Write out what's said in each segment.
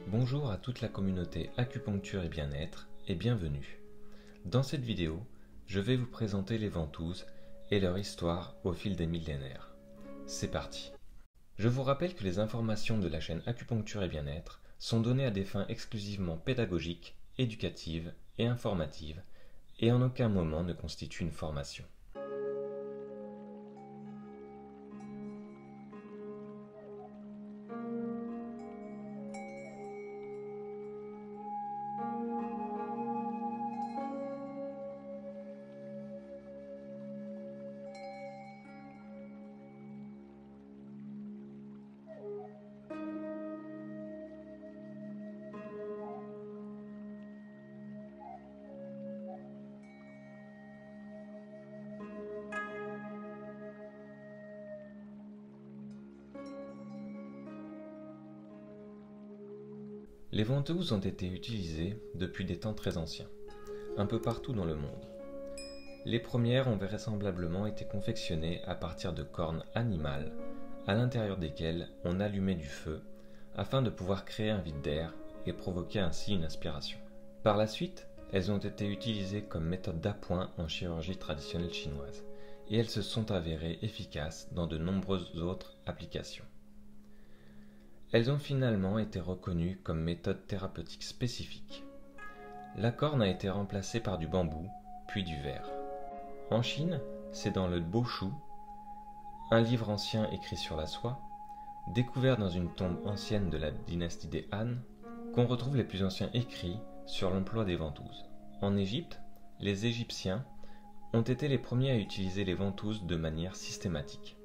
Bonjour à toute la communauté acupuncture et bien-être et bienvenue. Dans cette vidéo, je vais vous présenter les ventouses et leur histoire au fil des millénaires. C'est parti. Je vous rappelle que les informations de la chaîne Acupuncture et bien-être sont données à des fins exclusivement pédagogiques, éducatives et informatives et en aucun moment ne constituent une formation. Les ventouses ont été utilisées depuis des temps très anciens, un peu partout dans le monde. Les premières ont vraisemblablement été confectionnées à partir de cornes animales, à l'intérieur desquelles on allumait du feu, afin de pouvoir créer un vide d'air et provoquer ainsi une aspiration. Par la suite, elles ont été utilisées comme méthode d'appoint en chirurgie traditionnelle chinoise, et elles se sont avérées efficaces dans de nombreuses autres applications. Elles ont finalement été reconnues comme méthode thérapeutique spécifique. La corne a été remplacée par du bambou, puis du verre. En Chine, c'est dans le Boshu, un livre ancien écrit sur la soie, découvert dans une tombe ancienne de la dynastie des Han, qu'on retrouve les plus anciens écrits sur l'emploi des ventouses. En Égypte, les Égyptiens ont été les premiers à utiliser les ventouses de manière systématique.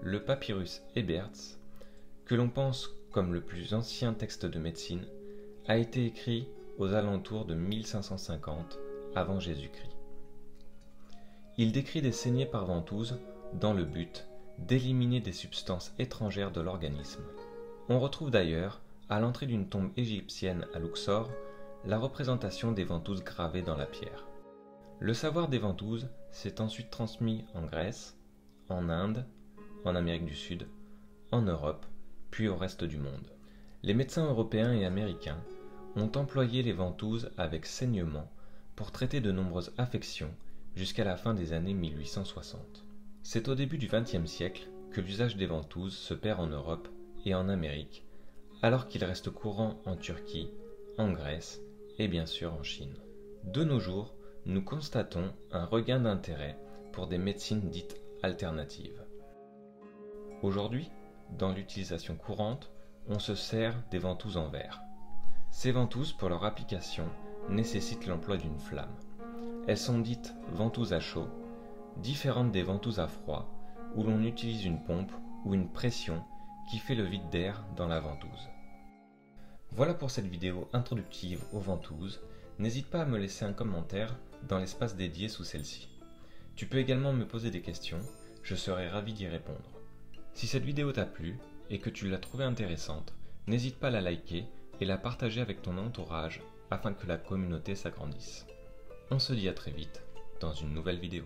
Le papyrus Eberts, que l'on pense comme le plus ancien texte de médecine, a été écrit aux alentours de 1550 avant Jésus-Christ. Il décrit des saignées par ventouse dans le but d'éliminer des substances étrangères de l'organisme. On retrouve d'ailleurs, à l'entrée d'une tombe égyptienne à Luxor, la représentation des ventouses gravées dans la pierre. Le savoir des ventouses s'est ensuite transmis en Grèce, en Inde, en Amérique du Sud, en Europe, puis au reste du monde. Les médecins européens et américains ont employé les ventouses avec saignement pour traiter de nombreuses affections jusqu'à la fin des années 1860. C'est au début du XXe siècle que l'usage des ventouses se perd en Europe et en Amérique, alors qu'il reste courant en Turquie, en Grèce et bien sûr en Chine. De nos jours, nous constatons un regain d'intérêt pour des médecines dites alternatives. Aujourd'hui, dans l'utilisation courante, on se sert des ventouses en verre. Ces ventouses, pour leur application, nécessitent l'emploi d'une flamme. Elles sont dites ventouses à chaud, différentes des ventouses à froid, où l'on utilise une pompe ou une pression qui fait le vide d'air dans la ventouse. Voilà pour cette vidéo introductive aux ventouses. N'hésite pas à me laisser un commentaire dans l'espace dédié sous celle-ci. Tu peux également me poser des questions, je serai ravi d'y répondre. Si cette vidéo t'a plu et que tu l'as trouvée intéressante, n'hésite pas à la liker et la partager avec ton entourage afin que la communauté s'agrandisse. On se dit à très vite dans une nouvelle vidéo.